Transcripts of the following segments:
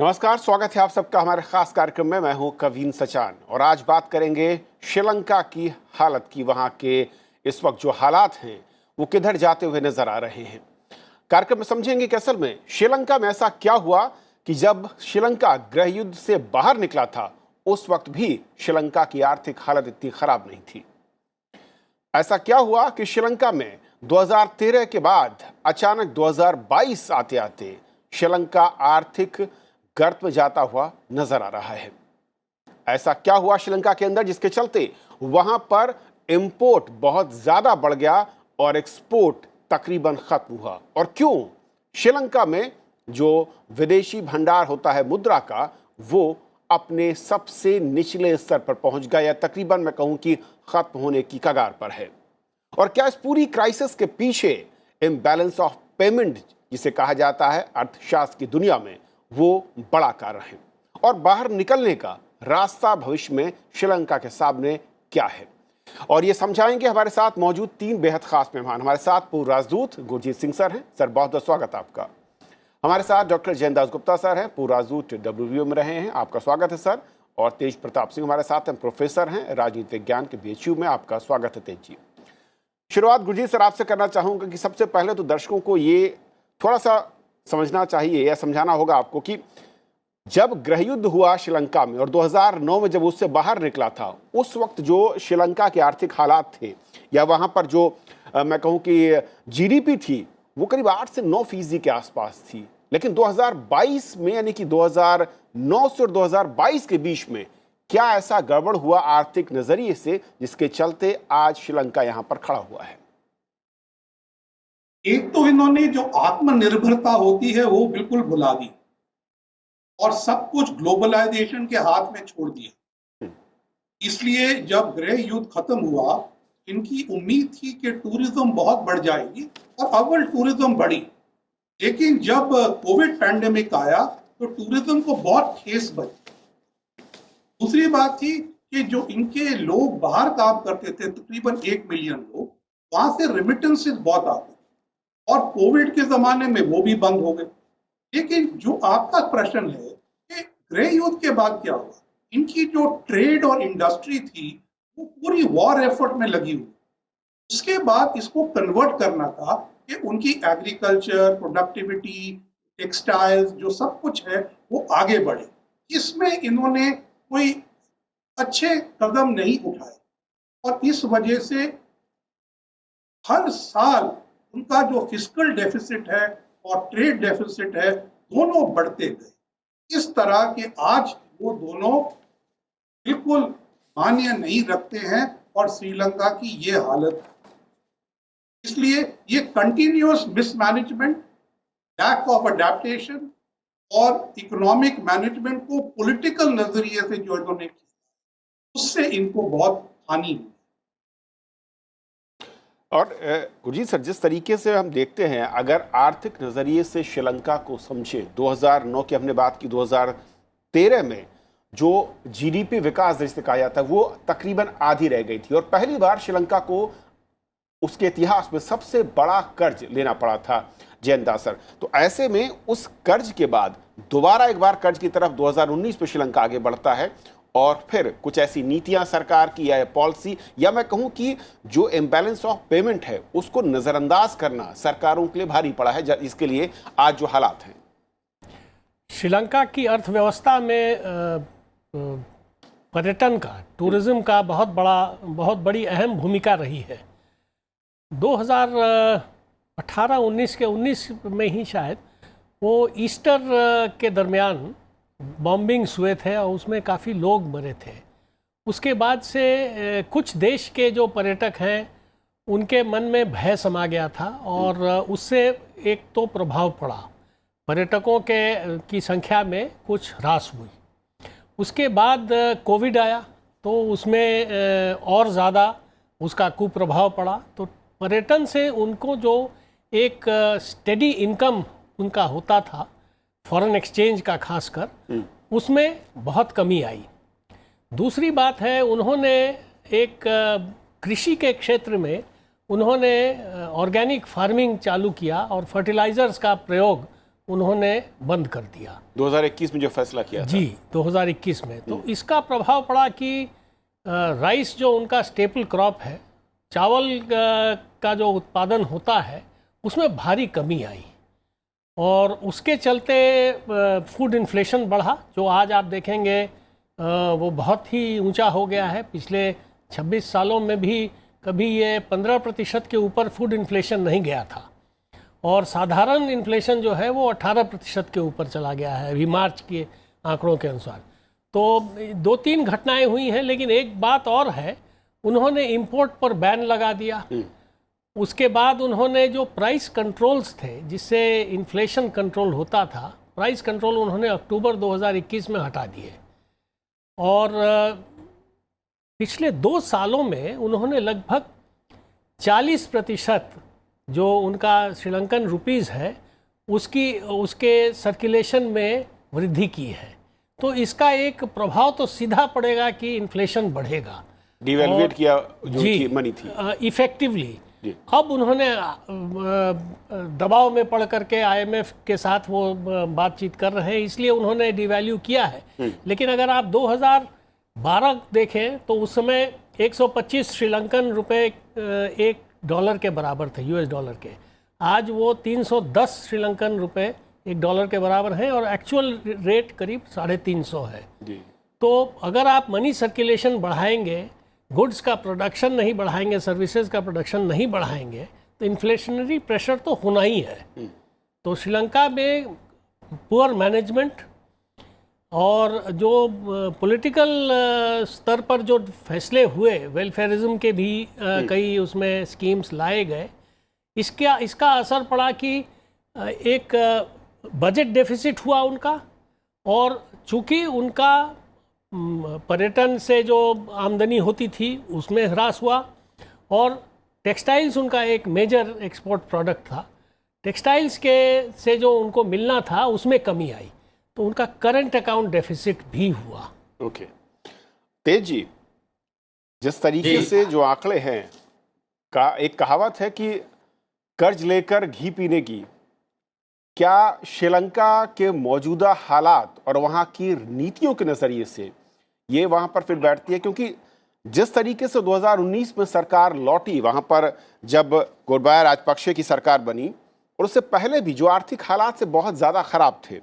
नमस्कार, स्वागत है आप सबका हमारे खास कार्यक्रम में। मैं हूं कवीन सचान और आज बात करेंगे श्रीलंका की हालत की। वहां के इस वक्त जो हालात हैं वो किधर जाते हुए नजर आ रहे हैं। कार्यक्रम में समझेंगे कि असल में श्रीलंका में ऐसा क्या हुआ कि जब श्रीलंका गृह युद्ध से बाहर निकला था उस वक्त भी श्रीलंका की आर्थिक हालत इतनी खराब नहीं थी। ऐसा क्या हुआ कि श्रीलंका में 2013 के बाद अचानक 2022 आते आते श्रीलंका आर्थिक गर्त में जाता हुआ नजर आ रहा है। ऐसा क्या हुआ श्रीलंका के अंदर जिसके चलते वहां पर इंपोर्ट बहुत ज्यादा बढ़ गया और एक्सपोर्ट तकरीबन खत्म हुआ। और क्यों श्रीलंका में जो विदेशी भंडार होता है मुद्रा का वो अपने सबसे निचले स्तर पर पहुंच गया, या तकरीबन मैं कहूं कि खत्म होने की कगार पर है। और क्या इस पूरी क्राइसिस के पीछे इम्बैलेंस ऑफ पेमेंट जिसे कहा जाता है अर्थशास्त्र की दुनिया में वो बड़ा कारण है, और बाहर निकलने का रास्ता भविष्य में श्रीलंका के सामने क्या है, और ये समझाएंगे हमारे साथ मौजूद तीन बेहद खास मेहमान। हमारे साथ पूर्व राजदूत गुरजीत सिंह सर हैं। सर, बहुत बहुत स्वागत आपका। हमारे साथ डॉक्टर जयंत गुप्ता सर हैं, पूर्व राजदूत WBO में रहे हैं, आपका स्वागत है सर। और तेज प्रताप सिंह हमारे साथ हैं, प्रोफेसर हैं राजनीति विज्ञान के BHU में, आपका स्वागत है तेज जी। शुरुआत गुरजीत सर आपसे करना चाहूंगा कि सबसे पहले तो दर्शकों को ये थोड़ा सा समझना चाहिए या समझाना होगा आपको कि जब गृहयुद्ध हुआ श्रीलंका में और 2009 में जब उससे बाहर निकला था उस वक्त जो श्रीलंका के आर्थिक हालात थे या वहां पर जो मैं कहूं कि GDP थी वो करीब 8 से 9% के आसपास थी। लेकिन 2022 में यानी कि 2009 से और 2022 के बीच में क्या ऐसा गड़बड़ हुआ आर्थिक नजरिए से जिसके चलते आज श्रीलंका यहां पर खड़ा हुआ है? एक तो इन्होंने जो आत्मनिर्भरता होती है वो बिल्कुल भुला दी और सब कुछ ग्लोबलाइजेशन के हाथ में छोड़ दिया। इसलिए जब गृह युद्ध खत्म हुआ इनकी उम्मीद थी कि टूरिज्म बहुत बढ़ जाएगी और अव्वल टूरिज्म बढ़ी। लेकिन जब कोविड पैंडेमिक आया तो टूरिज्म को बहुत ठेस बची। दूसरी बात थी कि जो इनके लोग बाहर काम करते थे, तकरीबन 1 मिलियन लोग, वहां से रेमिटेंसेस बहुत आते और कोविड के जमाने में वो भी बंद हो गए। लेकिन जो आपका प्रश्न है कि गृह युद्ध के बाद क्या हुआ, इनकी जो ट्रेड और इंडस्ट्री थी वो पूरी वॉर एफर्ट में लगी हुई। उसके बाद इसको कन्वर्ट करना था कि उनकी एग्रीकल्चर, प्रोडक्टिविटी, टेक्सटाइल्स जो सब कुछ है वो आगे बढ़े। इसमें इन्होंने कोई अच्छे कदम नहीं उठाए और इस वजह से हर साल उनका जो फिस्कल डेफिसिट है और ट्रेड डेफिसिट है दोनों बढ़ते गए। इस तरह के आज वो दोनों बिल्कुल मान्य नहीं रखते हैं और श्रीलंका की ये हालत है। इसलिए ये continuous mismanagement, lack of adaptation और इकोनॉमिक मैनेजमेंट को पॉलिटिकल नजरिए से जो इन्होंने किया उससे इनको बहुत हानि हुई। और गुरजीत सर, जिस तरीके से हम देखते हैं अगर आर्थिक नज़रिए से श्रीलंका को समझे, 2009 की हमने बात की, 2013 में जो GDP विकास जिसे कहा जाता है वो तकरीबन आधी रह गई थी और पहली बार श्रीलंका को उसके इतिहास में सबसे बड़ा कर्ज लेना पड़ा था जयंत सर। तो ऐसे में उस कर्ज के बाद दोबारा एक बार कर्ज की तरफ 2019 में श्रीलंका आगे बढ़ता है और फिर कुछ ऐसी नीतियां सरकार की या पॉलिसी या मैं कहूं कि जो इम्बैलेंस ऑफ पेमेंट है उसको नजरअंदाज करना सरकारों के लिए भारी पड़ा है, इसके लिए आज जो हालात हैं। श्रीलंका की अर्थव्यवस्था में पर्यटन का, टूरिज्म का बहुत बड़ी अहम भूमिका रही है। 2018-19 के 19 में ही शायद वो ईस्टर के दरमियान बॉम्बिंग्स हुए थे और उसमें काफ़ी लोग मरे थे। उसके बाद से कुछ देश के जो पर्यटक हैं उनके मन में भय समा गया था और उससे एक तो प्रभाव पड़ा, पर्यटकों की संख्या में कुछ ह्रास हुई। उसके बाद कोविड आया तो उसमें और ज़्यादा उसका कुप्रभाव पड़ा। तो पर्यटन से उनको जो एक स्टेडी इनकम उनका होता था, फॉरेन एक्सचेंज का खासकर, उसमें बहुत कमी आई। दूसरी बात है, उन्होंने एक कृषि के क्षेत्र में उन्होंने ऑर्गेनिक फार्मिंग चालू किया और फर्टिलाइज़र्स का प्रयोग उन्होंने बंद कर दिया 2021 में जो फैसला किया था। जी 2021 में। तो इसका प्रभाव पड़ा कि राइस जो उनका स्टेपल क्रॉप है, चावल का जो उत्पादन होता है उसमें भारी कमी आई और उसके चलते फूड इन्फ्लेशन बढ़ा, जो आज आप देखेंगे वो बहुत ही ऊंचा हो गया है। पिछले 26 सालों में भी कभी ये 15% के ऊपर फूड इन्फ्लेशन नहीं गया था और साधारण इन्फ्लेशन जो है वो 18% के ऊपर चला गया है अभी मार्च के आंकड़ों के अनुसार। तो 2-3 घटनाएं हुई हैं, लेकिन एक बात और है, उन्होंने इंपोर्ट पर बैन लगा दिया। उसके बाद उन्होंने जो प्राइस कंट्रोल्स थे जिससे इन्फ्लेशन कंट्रोल होता था, प्राइस कंट्रोल उन्होंने अक्टूबर 2021 में हटा दिए और पिछले 2 सालों में उन्होंने लगभग 40% जो उनका श्रीलंकन रुपीज़ है उसके सर्कुलेशन में वृद्धि की है। तो इसका एक प्रभाव तो सीधा पड़ेगा कि इन्फ्लेशन बढ़ेगा। डिवैल्यूएट किया जो जी मनी थी इफेक्टिवली। अब उन्होंने दबाव में पड़ करके IMF के साथ वो बातचीत कर रहे हैं, इसलिए उन्होंने डिवैल्यू किया है। लेकिन अगर आप 2012 देखें तो उस समय 125 श्रीलंकन रुपए $1 के बराबर थे, US डॉलर के। आज वो 310 श्रीलंकन रुपए $1 के बराबर हैं और एक्चुअल रेट करीब 350 है। तो अगर आप मनी सर्कुलेशन बढ़ाएंगे, गुड्स का प्रोडक्शन नहीं बढ़ाएंगे, सर्विसेज का प्रोडक्शन नहीं बढ़ाएंगे, तो इन्फ्लेशनरी प्रेशर तो होना ही है। तो श्रीलंका में पुअर मैनेजमेंट और जो पॉलिटिकल स्तर पर जो फैसले हुए, वेलफेयरिज्म के भी कई उसमें स्कीम्स लाए गए, इसका असर पड़ा कि एक बजट डेफिसिट हुआ उनका और चूंकि उनका पर्यटन से जो आमदनी होती थी उसमें ह्रास हुआ और टेक्सटाइल्स उनका एक मेजर एक्सपोर्ट प्रोडक्ट था, टेक्सटाइल्स के से जो उनको मिलना था उसमें कमी आई, तो उनका करंट अकाउंट डेफिसिट भी हुआ। ओके तेज जी, जिस तरीके से जो आंकड़े हैं एक कहावत है कि कर्ज लेकर घी पीने की, क्या श्रीलंका के मौजूदा हालात और वहाँ की नीतियों के नज़रिए से ये वहाँ पर फिर बैठती है? क्योंकि जिस तरीके से 2019 में सरकार लौटी, वहाँ पर जब गोटाबाया राजपक्षे की सरकार बनी और उससे पहले भी जो आर्थिक हालात से बहुत ज़्यादा ख़राब थे,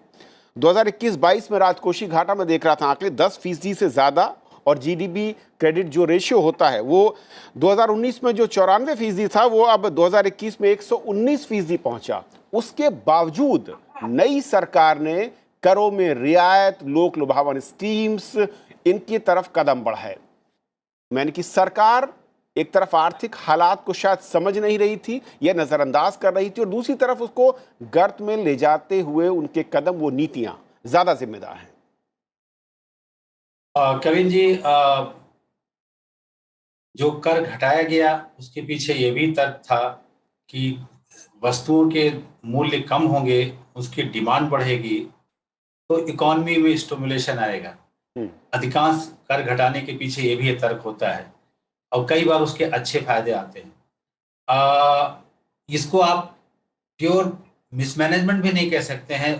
2021-22 में राजकोषीय घाटा में देख रहा था आंकड़े 10% से ज़्यादा और GDP क्रेडिट जो रेशियो होता है वो 2019 में जो 94% था वो अब 2021 में 119% पहुंचा। उसके बावजूद नई सरकार ने करों में रियायत, लोक लुभावन स्कीम्स, इनकी तरफ कदम बढ़ाए। मैंने कि सरकार एक तरफ आर्थिक हालात को शायद समझ नहीं रही थी या नजरअंदाज कर रही थी और दूसरी तरफ उसको गर्त में ले जाते हुए उनके कदम, वो नीतियां ज्यादा जिम्मेदार हैं। कविन जी, जो कर घटाया गया उसके पीछे ये भी तर्क था कि वस्तुओं के मूल्य कम होंगे, उसकी डिमांड बढ़ेगी तो इकोनॉमी में स्टिमुलेशन आएगा। अधिकांश कर घटाने के पीछे ये भी तर्क होता है और कई बार उसके अच्छे फायदे आते हैं। इसको आप प्योर मिसमैनेजमेंट भी नहीं कह सकते हैं,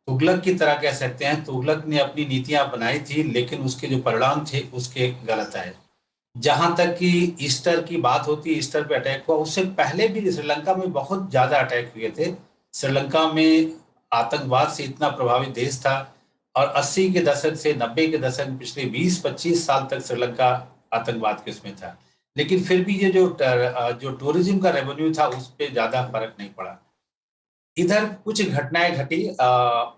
तुगलक की तरह कह सकते हैं। तुगलक ने अपनी नीतियां बनाई थी लेकिन उसके जो परिणाम थे उसके गलत आए। जहां तक कि ईस्टर की बात होती, ईस्टर पे अटैक हुआ, उससे पहले भी श्रीलंका में बहुत ज्यादा अटैक हुए थे। श्रीलंका में आतंकवाद से इतना प्रभावित देश था और 80 के दशक से 90 के दशक में पिछले 20-25 साल तक श्रीलंका आतंकवाद के उसमें था, लेकिन फिर भी ये जो टूरिज्म का रेवेन्यू था उस पर ज्यादा फर्क नहीं पड़ा। इधर कुछ घटनाएं घटी,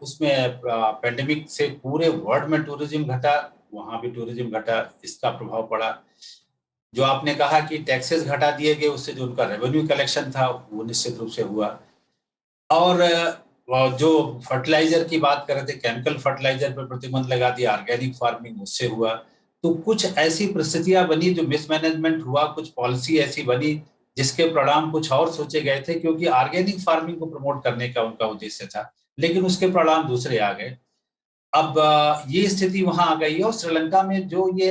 उसमें पेंडेमिक से पूरे वर्ल्ड में टूरिज्म घटा, वहां भी टूरिज्म घटा, इसका प्रभाव पड़ा। जो आपने कहा कि टैक्सेस घटा दिए गए, उससे जो उनका रेवेन्यू कलेक्शन था वो निश्चित रूप से हुआ। और जो फर्टिलाइजर की बात कर रहे थे, केमिकल फर्टिलाइजर पर प्रतिबंध लगा दिया, ऑर्गेनिक फार्मिंग उससे हुआ। तो कुछ ऐसी परिस्थितियां बनी जो मिसमैनेजमेंट हुआ, कुछ पॉलिसी ऐसी बनी जिसके परिणाम कुछ और सोचे गए थे, क्योंकि ऑर्गेनिक फार्मिंग को प्रमोट करने का उनका उद्देश्य था, लेकिन उसके परिणाम दूसरे आ गए। अब ये स्थिति वहां आ गई है। और श्रीलंका में जो ये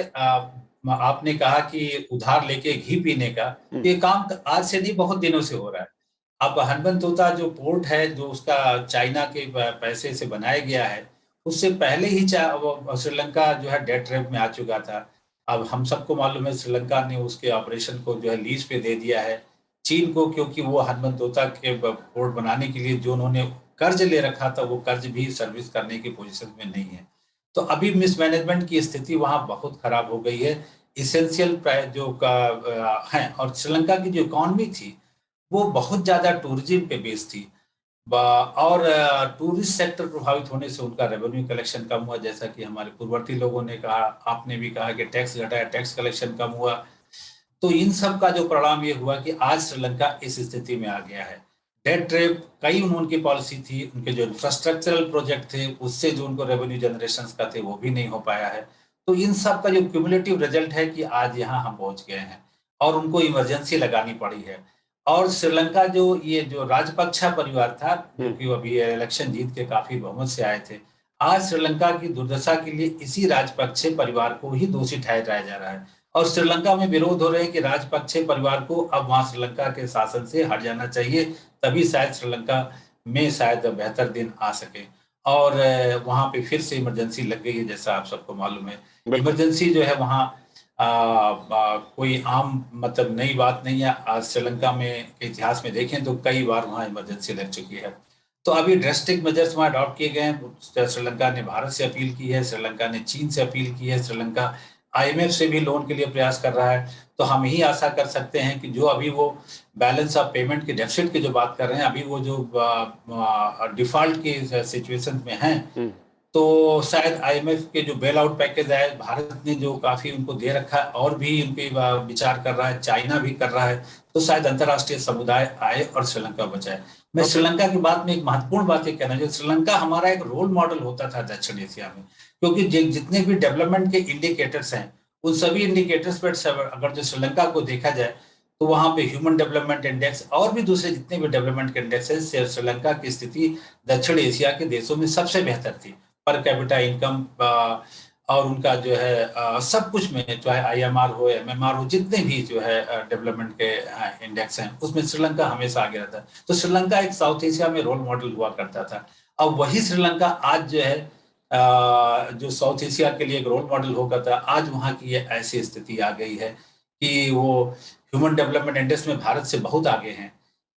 आपने कहा कि उधार लेके घी पीने का, ये काम आज से नहीं बहुत दिनों से हो रहा है। अब हम्बनतोता जो पोर्ट है, जो उसका चाइना के पैसे से बनाया गया है, उससे पहले ही श्रीलंका जो है डेट ट्रैप में आ चुका था। अब हम सबको मालूम है श्रीलंका ने उसके ऑपरेशन को जो है लीज पे दे दिया है चीन को, क्योंकि वो हम्बनतोता के पोर्ट बनाने के लिए जो उन्होंने कर्ज ले रखा था, वो कर्ज भी सर्विस करने की पोजीशन में नहीं है। तो अभी मिसमैनेजमेंट की स्थिति वहां बहुत खराब हो गई है। इसेंशियल जो है, और श्रीलंका की जो इकॉनमी थी वो बहुत ज्यादा टूरिज्म पे बेस्ड थी, और टूरिस्ट सेक्टर प्रभावित होने से उनका रेवेन्यू कलेक्शन कम हुआ। जैसा कि हमारे पूर्ववर्ती लोगों ने कहा, आपने भी कहा कि टैक्स घटा, टैक्स कलेक्शन कम हुआ। तो इन सब का जो परिणाम ये हुआ कि आज श्रीलंका इस स्थिति में आ गया है। डेट ट्रैप कई उनकी पॉलिसी थी, उनके जो इंफ्रास्ट्रक्चरल प्रोजेक्ट थे उससे जो उनको रेवेन्यू जनरेशन का थे वो भी नहीं हो पाया है। तो इन सब का जो क्यूमुलेटिव रिजल्ट है कि आज यहाँ हम पहुंच गए हैं और उनको इमरजेंसी लगानी पड़ी है। और श्रीलंका जो ये जो राजपक्षा परिवार था, जो कि अभी इलेक्शन जीत के काफी बहुमत से आए थे, आज श्रीलंका की दुर्दशा के लिए इसी राजपक्षे परिवार को ही दोषी ठहराया जा रहा है। और श्रीलंका में विरोध हो रहे हैं कि राजपक्षे परिवार को अब वहां श्रीलंका के शासन से हट जाना चाहिए, तभी शायद श्रीलंका में शायद बेहतर दिन आ सके। और वहां पे फिर से इमरजेंसी लग गई है, जैसा आप सबको मालूम है। इमरजेंसी जो है वहाँ कोई आम मतलब नई बात नहीं है। आज श्रीलंका में इतिहास में देखें तो कई बार वहाँ इमरजेंसी लग चुकी है। तो अभी ड्रेस्टिक मेजर्स वहाँ अडॉप्ट किए गए हैं। श्रीलंका ने भारत से अपील की है, श्रीलंका ने चीन से अपील की है, श्रीलंका IMF से भी लोन के लिए प्रयास कर रहा है। तो हम ही आशा कर सकते हैं कि जो अभी वो बैलेंस ऑफ पेमेंट के डेफिसिट की जो बात कर रहे हैं, अभी वो जो डिफॉल्ट के सिचुएशन में हैं, तो शायद IMF के जो बेल आउट पैकेज है, भारत ने जो काफी उनको दे रखा है और भी उनके विचार कर रहा है, चाइना भी कर रहा है, तो शायद अंतर्राष्ट्रीय समुदाय आए और श्रीलंका बचाए। मैं श्रीलंका की बात में एक महत्वपूर्ण बात ये कहना चाहिए, श्रीलंका हमारा एक रोल मॉडल होता था दक्षिण एशिया में, क्योंकि जितने भी डेवलपमेंट के इंडिकेटर्स हैं उन सभी इंडिकेटर्स पर अगर जो श्रीलंका को देखा जाए तो वहां पे ह्यूमन डेवलपमेंट इंडेक्स और भी दूसरे जितने भी डेवलपमेंट के इंडेक्स है, श्रीलंका की स्थिति दक्षिण एशिया के देशों में सबसे बेहतर थी। पर कैपिटा इनकम और उनका जो है सब कुछ में, चाहे IMR हो, MMR हो, जितने भी जो है डेवलपमेंट के इंडेक्स हैं उसमें श्रीलंका हमेशा आगे रहता है। तो श्रीलंका एक साउथ एशिया में रोल मॉडल हुआ करता था। अब वही श्रीलंका आज जो है जो साउथ एशिया के लिए एक रोल मॉडल होगा था, आज वहाँ की ये ऐसी स्थिति आ गई है कि वो ह्यूमन डेवलपमेंट इंडेक्स में भारत से बहुत आगे हैं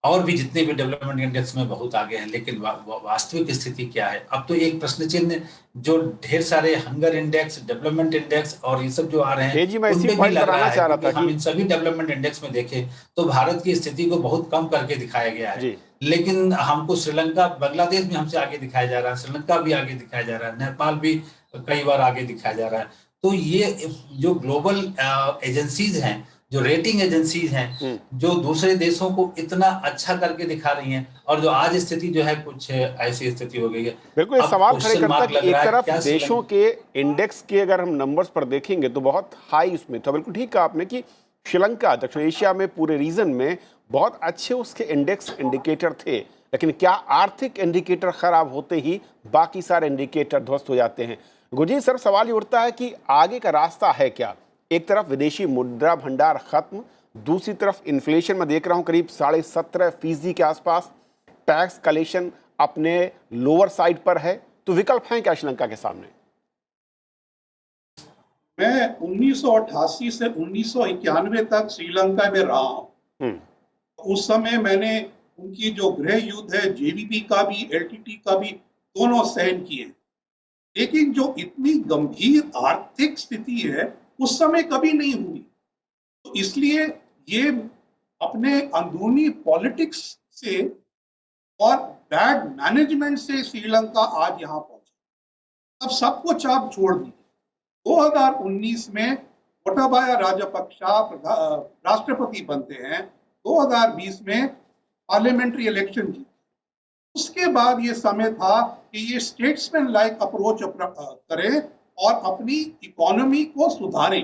और भी जितने भी डेवलपमेंट इंडेक्स में बहुत आगे हैं। लेकिन वास्तविक स्थिति क्या है? अब तो एक प्रश्न चिन्ह, जो ढेर सारे हंगर इंडेक्स, डेवलपमेंट इंडेक्स और ये सब जो आ रहे हैं, उनपे भी लग रहा है कि हम इन सभी डेवलपमेंट इंडेक्स में देखें तो भारत की स्थिति को बहुत कम करके दिखाया गया है। लेकिन हमको श्रीलंका, बांग्लादेश भी हमसे आगे दिखाया जा रहा है, श्रीलंका भी आगे दिखाया जा रहा है, नेपाल भी कई बार आगे दिखाया जा रहा है। तो ये जो ग्लोबल एजेंसीज हैं, जो रेटिंग एजेंसीज हैं, जो दूसरे देशों को इतना अच्छा करके दिखा रही हैं, और जो आज स्थिति जो है कुछ ऐसी स्थिति हो गई है। बिल्कुल सवाल खड़े करता है कि एक तरफ देशों के इंडेक्स के अगर हम नंबर्स पर देखेंगे तो बहुत हाई उसमें था। बिल्कुल ठीक कहा आपने कि श्रीलंका दक्षिण एशिया में पूरे रीजन में बहुत अच्छे उसके इंडेक्स इंडिकेटर थे, लेकिन क्या आर्थिक इंडिकेटर खराब होते ही बाकी सारे इंडिकेटर ध्वस्त हो जाते हैं? गुरजीत सर, सवाल ये उठता है कि आगे का रास्ता है क्या? एक तरफ विदेशी मुद्रा भंडार खत्म, दूसरी तरफ इन्फ्लेशन में देख रहा हूं करीब 17.5% के आसपास, टैक्स कलेक्शन अपने लोअर साइड पर है, तो विकल्प हैं क्या श्रीलंका के सामने? मैं 1988 से 1991 तक श्रीलंका में रहा हूं। उस समय मैंने उनकी जो गृह युद्ध है, JVP का भी, LTT का भी, दोनों सहन किए। लेकिन जो इतनी गंभीर आर्थिक स्थिति है उस समय कभी नहीं हुई। तो इसलिए ये अपने अंदरूनी पॉलिटिक्स से और बैड मैनेजमेंट से श्रीलंका आज यहाँ पहुंची। अब सब कुछ आप छोड़ दीजिए। 2019 में गोटाबाया राजपक्षा राष्ट्रपति बनते हैं, 2020 में पार्लियामेंट्री इलेक्शन जीते। उसके बाद ये समय था कि ये स्टेट्समैन लाइक अप्रोच करें और अपनी इकोनॉमी को सुधारें।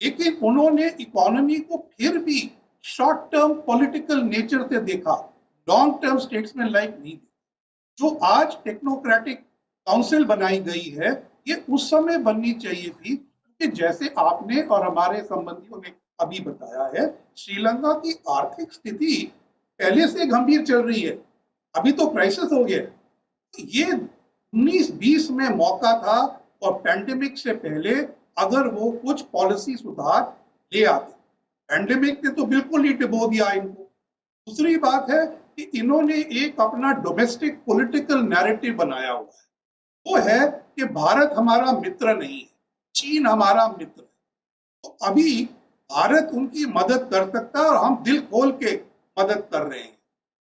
लेकिन उन्होंने इकोनॉमी को फिर भी शॉर्ट टर्म पॉलिटिकल नेचर से देखा, लॉन्ग टर्म स्टेट्समैन लाइक नहीं देखा। जो आज टेक्नोक्रेटिक काउंसिल बनाई गई है, ये उस समय बननी चाहिए थी, क्योंकि जैसे आपने और हमारे संबंधियों ने अभी बताया है, श्रीलंका की आर्थिक स्थिति पहले से गंभीर चल रही है, अभी तो क्राइसिस हो गया। ये 19-20 में मौका था और पैंडेमिक से पहले अगर वो कुछ पॉलिसी सुधार ले आते। पैंडेमिक ने तो बिल्कुल ही डुबो दिया इनको। दूसरी बात है कि इन्होंने एक अपना डोमेस्टिक पॉलिटिकल नैरेटिव बनाया हुआ है, वो है कि भारत हमारा मित्र नहीं है, चीन हमारा मित्र है। तो अभी भारत उनकी मदद कर सकता है और हम दिल खोल के मदद कर रहे हैं,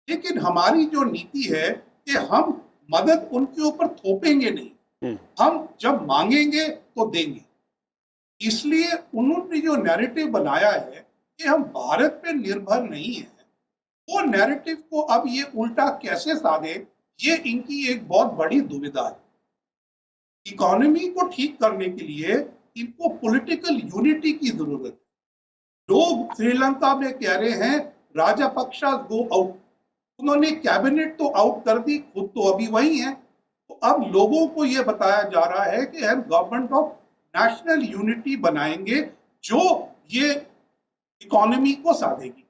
लेकिन हमारी जो नीति है कि हम मदद उनके ऊपर थोपेंगे नहीं, हम जब मांगेंगे तो देंगे। इसलिए उन्होंने जो नैरेटिव बनाया है कि हम भारत पे निर्भर नहीं है, वो नैरेटिव को अब ये उल्टा कैसे साधे, ये इनकी एक बहुत बड़ी दुविधा है। इकोनॉमी को ठीक करने के लिए इनको पॉलिटिकल यूनिटी की जरूरत है। लोग श्रीलंका में कह रहे हैं राजापक्सा गो आउट, उन्होंने कैबिनेट तो आउट कर दी, खुद तो अभी वही है। तो अब लोगों को यह बताया जा रहा है कि हम गवर्नमेंट ऑफ नेशनल यूनिटी बनाएंगे जो ये इकोनॉमी को साधेगी।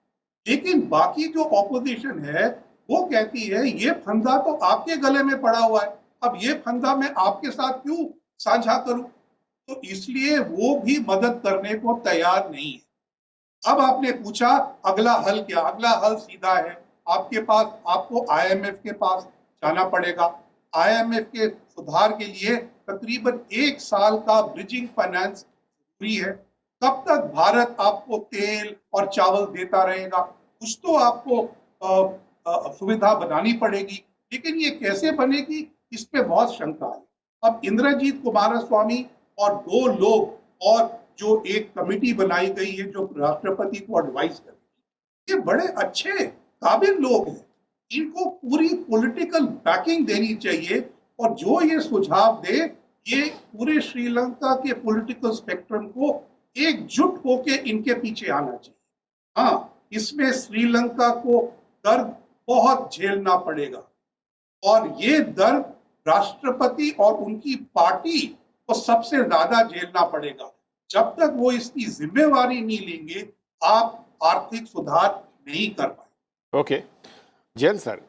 लेकिन बाकी जो ऑपोजिशन है वो कहती है ये फंदा तो आपके गले में पड़ा हुआ है, अब ये फंदा मैं आपके साथ क्यों साझा करूं। तो इसलिए वो भी मदद करने को तैयार नहीं है। अब आपने पूछा अगला हल क्या, अगला हल सीधा है, आपके पास आपको आईएमएफ के पास जाना पड़ेगा। आईएमएफ के सुधार के लिए तकरीबन 1 साल का ब्रिजिंग फाइनेंस फ्री है। कब तक भारत आपको तेल और चावल देता रहेगा, कुछ तो आपको सुविधा बनानी पड़ेगी, लेकिन ये कैसे बनेगी इस पे बहुत शंका है। अब इंद्रजीत कुमारस्वामी और 2 लोग और जो एक कमेटी बनाई गई है जो राष्ट्रपति को एडवाइस करेगी, ये बड़े अच्छे काबिल लोग हैं, इनको पूरी पॉलिटिकल बैकिंग देनी चाहिए और जो ये सुझाव दे ये पूरे श्रीलंका के पॉलिटिकल स्पेक्ट्रम को एकजुट होके इनके पीछे आना चाहिए। हाँ, इसमें श्रीलंका को दर्द बहुत झेलना पड़ेगा और ये दर्द राष्ट्रपति और उनकी पार्टी को सबसे ज्यादा झेलना पड़ेगा। जब तक वो इसकी जिम्मेवारी नहीं लेंगे आप आर्थिक सुधार नहीं कर पाए। ओके जैन सर,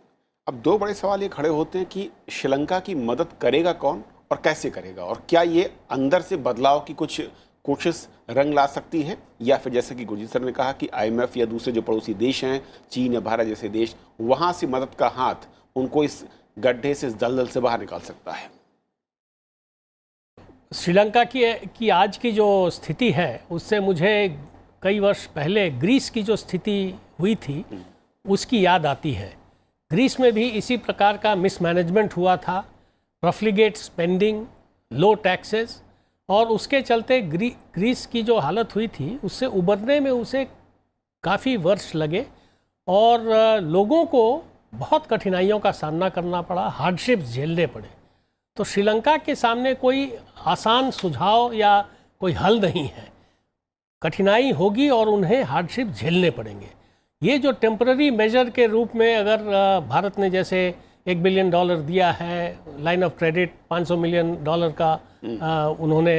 अब 2 बड़े सवाल ये खड़े होते हैं कि श्रीलंका की मदद करेगा कौन और कैसे करेगा, और क्या ये अंदर से बदलाव की कुछ कोशिश रंग ला सकती है, या फिर जैसे कि गुरजीत सर ने कहा कि आईएमएफ या दूसरे जो पड़ोसी देश हैं चीन या भारत जैसे देश, वहां से मदद का हाथ उनको इस गड्ढे से, इस दलदल से बाहर निकाल सकता है। श्रीलंका की आज की जो स्थिति है उससे मुझे कई वर्ष पहले ग्रीस की जो स्थिति हुई थी उसकी याद आती है। ग्रीस में भी इसी प्रकार का मिसमैनेजमेंट हुआ था, प्रोफ्लिगेट स्पेंडिंग, लो टैक्सेस, और उसके चलते ग्रीस की जो हालत हुई थी उससे उबरने में उसे काफ़ी वर्ष लगे और लोगों को बहुत कठिनाइयों का सामना करना पड़ा, हार्डशिप्स झेलने पड़े। तो श्रीलंका के सामने कोई आसान सुझाव या कोई हल नहीं है, कठिनाई होगी और उन्हें हार्डशिप झेलने पड़ेंगे। ये जो टेम्पररी मेजर के रूप में अगर भारत ने जैसे $1 बिलियन दिया है, लाइन ऑफ क्रेडिट $500 मिलियन का उन्होंने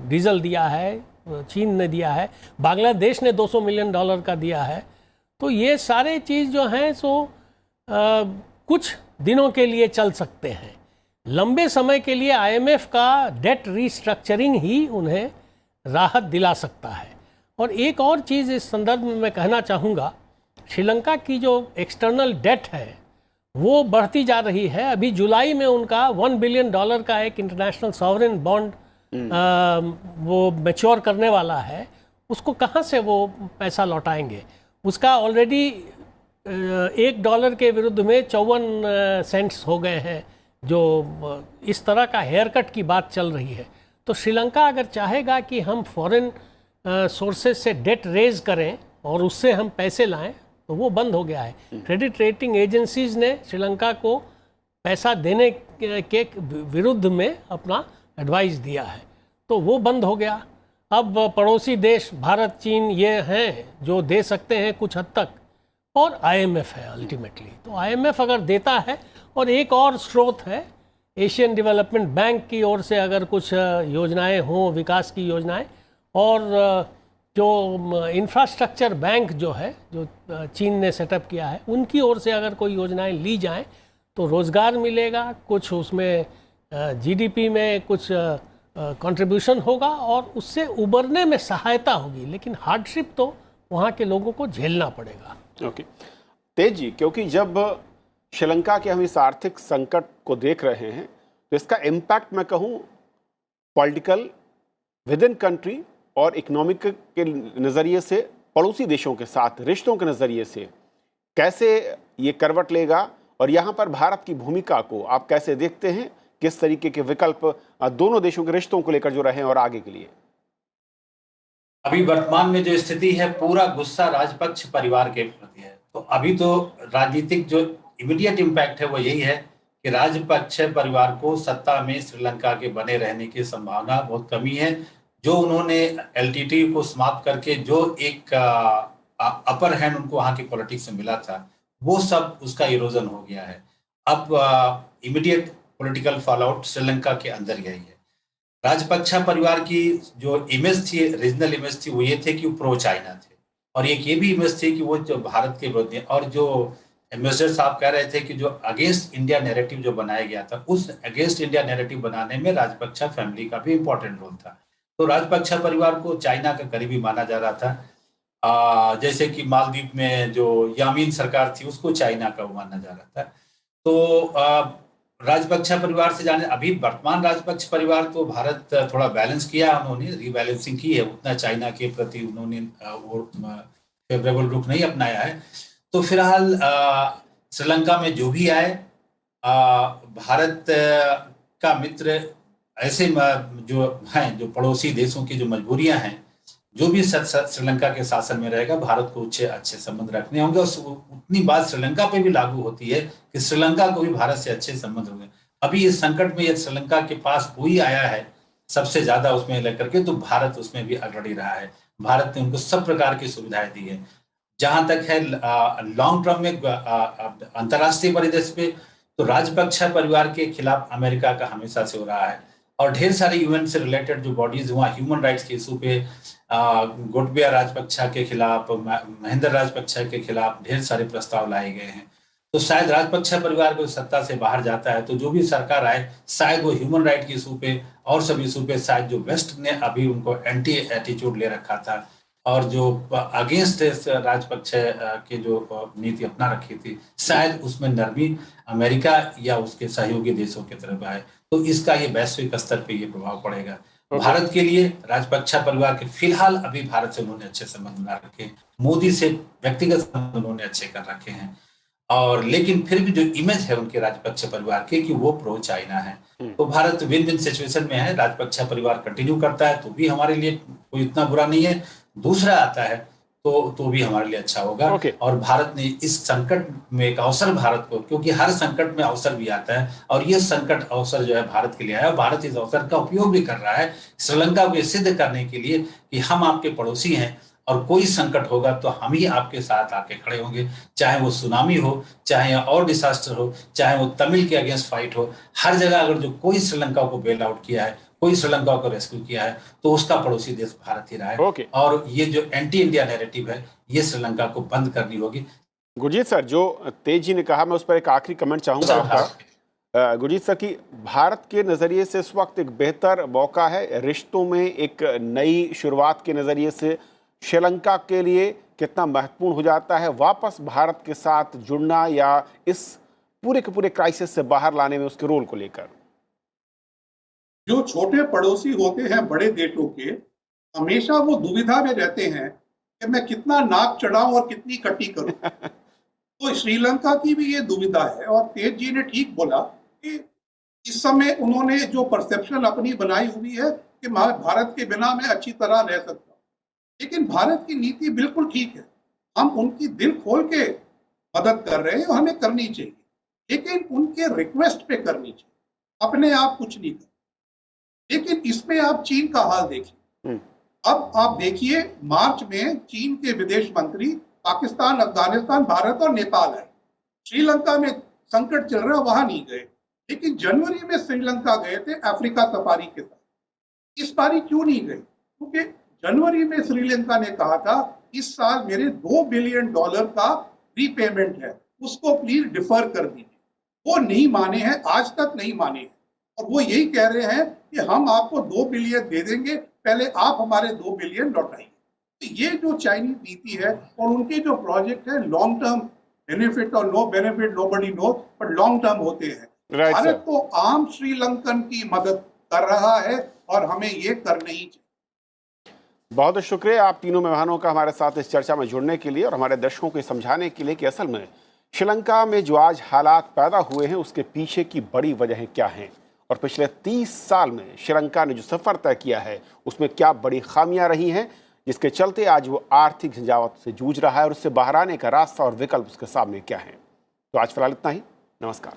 डीजल दिया है, चीन ने दिया है, बांग्लादेश ने $200 मिलियन का दिया है, तो ये सारे चीज़ जो हैं सो कुछ दिनों के लिए चल सकते हैं। लंबे समय के लिए आईएमएफ का डेट रीस्ट्रक्चरिंग ही उन्हें राहत दिला सकता है। और एक और चीज़ इस संदर्भ में मैं कहना चाहूँगा, श्रीलंका की जो एक्सटर्नल डेट है वो बढ़ती जा रही है। अभी जुलाई में उनका $1 बिलियन का एक इंटरनेशनल सॉवरेन बॉन्ड वो मैच्योर करने वाला है, उसको कहाँ से वो पैसा लौटाएंगे। उसका ऑलरेडी $1 के विरुद्ध में 54 सेंट्स हो गए हैं, जो इस तरह का हेयर कट की बात चल रही है। तो श्रीलंका अगर चाहेगा कि हम फॉरेन सोर्सेज से डेट रेज करें और उससे हम पैसे लाएं तो वो बंद हो गया है। क्रेडिट रेटिंग एजेंसीज ने श्रीलंका को पैसा देने के विरुद्ध में अपना एडवाइस दिया है, तो वो बंद हो गया। अब पड़ोसी देश भारत, चीन ये हैं जो दे सकते हैं कुछ हद तक, और आईएमएफ है अल्टीमेटली। तो आईएमएफ अगर देता है, और एक और स्रोत है एशियन डेवलपमेंट बैंक की ओर से अगर कुछ योजनाएं हों, विकास की योजनाएं, और जो इंफ्रास्ट्रक्चर बैंक जो है, जो चीन ने सेटअप किया है, उनकी ओर से अगर कोई योजनाएं ली जाएं तो रोज़गार मिलेगा, कुछ उसमें जीडीपी में कुछ कंट्रीब्यूशन होगा और उससे उबरने में सहायता होगी। लेकिन हार्डशिप तो वहाँ के लोगों को झेलना पड़ेगा। ओके तेज जी, क्योंकि जब श्रीलंका के हम इस आर्थिक संकट को देख रहे हैं तो इसका इम्पैक्ट मैं कहूँ पॉलिटिकल विद इन कंट्री और इकोनॉमिक के नज़रिए से, पड़ोसी देशों के साथ रिश्तों के नज़रिए से कैसे ये करवट लेगा, और यहाँ पर भारत की भूमिका को आप कैसे देखते हैं? किस तरीके के विकल्प दोनों देशों के रिश्तों को लेकर जो रहे हैं और आगे के लिए? अभी वर्तमान में जो स्थिति है, पूरा गुस्सा राजपक्ष परिवार के प्रति है। तो अभी तो राजनीतिक जो इमीडिएट इम्पैक्ट है वो यही है कि राजपक्ष परिवार को सत्ता में श्रीलंका के बने रहने की संभावना बहुत कमी है। जो उन्होंने एलटीटी को समाप्त करके जो एक अपर हैंड उनको वहां की पॉलिटिक्स में मिला था, वो सब उसका इरोजन हो गया है। अब इमीडिएट पॉलिटिकल फॉलआउट श्रीलंका के अंदर यही है। राजपक्षा परिवार की जो इमेज थी, रीजनल इमेज थी, वो ये थे कि वो प्रो चाइना थे, और एक ये भी इमेज थी कि वो जो भारत के विरोधी, और जो एम्बेसडर साहब कह रहे थे कि जो अगेंस्ट इंडिया नैरेटिव जो बनाया गया था, उस अगेंस्ट इंडिया नैरेटिव बनाने में राजपक्षा फैमिली का भी इंपॉर्टेंट रोल था। तो राजपक्षा परिवार को चाइना का करीबी माना जा रहा था। जैसे कि मालदीव में जो यामीन सरकार थी, उसको चाइना का माना जा रहा था। तो राजपक्षा परिवार से जाने, अभी वर्तमान राजपक्ष परिवार तो भारत थोड़ा बैलेंस किया, उन्होंने रीबैलेंसिंग की है, उतना चाइना के प्रति उन्होंने वो फेवरेबल रुख नहीं अपनाया है। तो फिलहाल श्रीलंका में जो भी आए, भारत का मित्र ऐसे जो हैं, जो पड़ोसी देशों की जो मजबूरियां हैं, जो भी श्रीलंका के शासन में रहेगा, भारत को अच्छे संबंध रखने होंगे। और उतनी बात श्रीलंका पे भी लागू होती है कि श्रीलंका को भी भारत से अच्छे संबंध होंगे। अभी इस संकट में यदि श्रीलंका के पास कोई आया है सबसे ज्यादा उसमें लेकर के, तो भारत उसमें भी अग्रणी रहा है। भारत ने उनको सब प्रकार की सुविधाएं दी है। जहां तक है लॉन्ग टर्म में अंतर्राष्ट्रीय परिदृश्य पे, तो राजपक्षा परिवार के खिलाफ अमेरिका का हमेशा से हो रहा है, और ढेर सारे यूएन से रिलेटेड जो बॉडीज हुआ ह्यूमन राइट्स के इशू पे, गोटबाया राजपक्षा के खिलाफ, महेंद्र राजपक्षा के खिलाफ ढेर सारे प्रस्ताव लाए गए हैं। तो शायद राजपक्षा परिवार को सत्ता से बाहर जाता है तो जो भी सरकार आए, शायद वो ह्यूमन राइट के इशू पे और सब इशू पे, शायद जो वेस्ट ने अभी उनको एंटी एटीट्यूड ले रखा था और जो अगेंस्ट राजपक्ष के जो नीति अपना रखी थी, शायद उसमें नरमी अमेरिका या उसके सहयोगी देशों की तरफ आए। तो इसका ये वैश्विक स्तर पे ये प्रभाव पड़ेगा। भारत के लिए राजपक्षा परिवार के फिलहाल अभी भारत से उन्होंने अच्छे संबंध बना रखे, मोदी से व्यक्तिगत संबंध उन्होंने अच्छे कर रखे हैं, और लेकिन फिर भी जो इमेज है उनके राजपक्षा परिवार के कि वो प्रो चाइना है। तो भारत विन विन सिचुएशन में है। राजपक्षा परिवार कंटिन्यू करता है तो भी हमारे लिए कोई इतना बुरा नहीं है, दूसरा आता है तो भी हमारे लिए अच्छा होगा। और भारत ने इस संकट में एक अवसर भारत को, क्योंकि हर संकट में अवसर भी आता है, और ये संकट अवसर जो है भारत के लिए आया, और भारत इस अवसर का उपयोग भी कर रहा है श्रीलंका को सिद्ध करने के लिए कि हम आपके पड़ोसी हैं, और कोई संकट होगा तो हम ही आपके साथ आके खड़े होंगे, चाहे वो सुनामी हो, चाहे और डिसास्टर हो, चाहे वो तमिल के अगेंस्ट फाइट हो। हर जगह अगर जो कोई श्रीलंका को बेल आउट किया है, कोई श्रीलंका को रेस्क्यू किया है, तो उसका पड़ोसी देश भारत ही रहा है। और ये जो एंटी इंडिया नैरेटिव है, ये श्रीलंका को बंद करनी होगी। गुरजीत सर, जो तेज जी ने कहा, मैं उस पर एक आखिरी कमेंट चाहूंगा आपका। गुरजीत सर, की भारत के नजरिए से इस वक्त एक बेहतर मौका है रिश्तों में एक नई शुरुआत के नजरिए से, श्रीलंका के लिए कितना महत्वपूर्ण हो जाता है वापस भारत के साथ जुड़ना, या इस पूरे के पूरे क्राइसिस से बाहर लाने में उसके रोल को लेकर? जो छोटे पड़ोसी होते हैं बड़े देशों के, हमेशा वो दुविधा में रहते हैं कि मैं कितना नाक चढ़ाऊं और कितनी कटी करूं। तो श्रीलंका की भी ये दुविधा है, और तेज जी ने ठीक बोला कि इस समय उन्होंने जो परसेप्शन अपनी बनाई हुई है कि भारत के बिना मैं अच्छी तरह रह सकता हूं, लेकिन भारत की नीति बिल्कुल ठीक है। हम उनकी दिल खोल के मदद कर रहे हैं और हमें करनी चाहिए, लेकिन उनके रिक्वेस्ट पे करनी चाहिए, अपने आप कुछ नहीं कर। लेकिन इसमें आप चीन का हाल देखिए। अब आप देखिए, मार्च में चीन के विदेश मंत्री पाकिस्तान, अफगानिस्तान, भारत और नेपाल आए। श्रीलंका में संकट चल रहा, वहां नहीं गए, लेकिन जनवरी में श्रीलंका गए थे अफ्रीका सफारी के साथ। इस बारी क्यों नहीं गए? क्योंकि जनवरी में श्रीलंका ने कहा था इस साल मेरे $2 बिलियन का रीपेमेंट है, उसको प्लीज डिफर कर दीजिए। वो नहीं माने हैं, आज तक नहीं माने हैं, और वो यही कह रहे हैं कि हम आपको 2 बिलियन दे देंगे, पहले आप हमारे 2 बिलियन लौटाइए। तो ये जो चाइनीज नीति है और उनके जो प्रोजेक्ट है लॉन्ग टर्म बेनिफिट और no benefit nobody knows, but long term होते हैं। भारत तो आम श्रीलंकन की मदद कर रहा है और हमें ये करना ही चाहिए। बहुत बहुत शुक्रिया आप तीनों मेहमानों का हमारे साथ इस चर्चा में जुड़ने के लिए और हमारे दर्शकों को समझाने के लिए कि असल में श्रीलंका में जो आज हालात पैदा हुए हैं उसके पीछे की बड़ी वजहें क्या हैं और पिछले 30 साल में श्रीलंका ने जो सफर तय किया है उसमें क्या बड़ी खामियां रही हैं जिसके चलते आज वो आर्थिक झंझावत से जूझ रहा है और उससे बाहर आने का रास्ता और विकल्प उसके सामने क्या है। तो आज फिलहाल इतना ही। नमस्कार।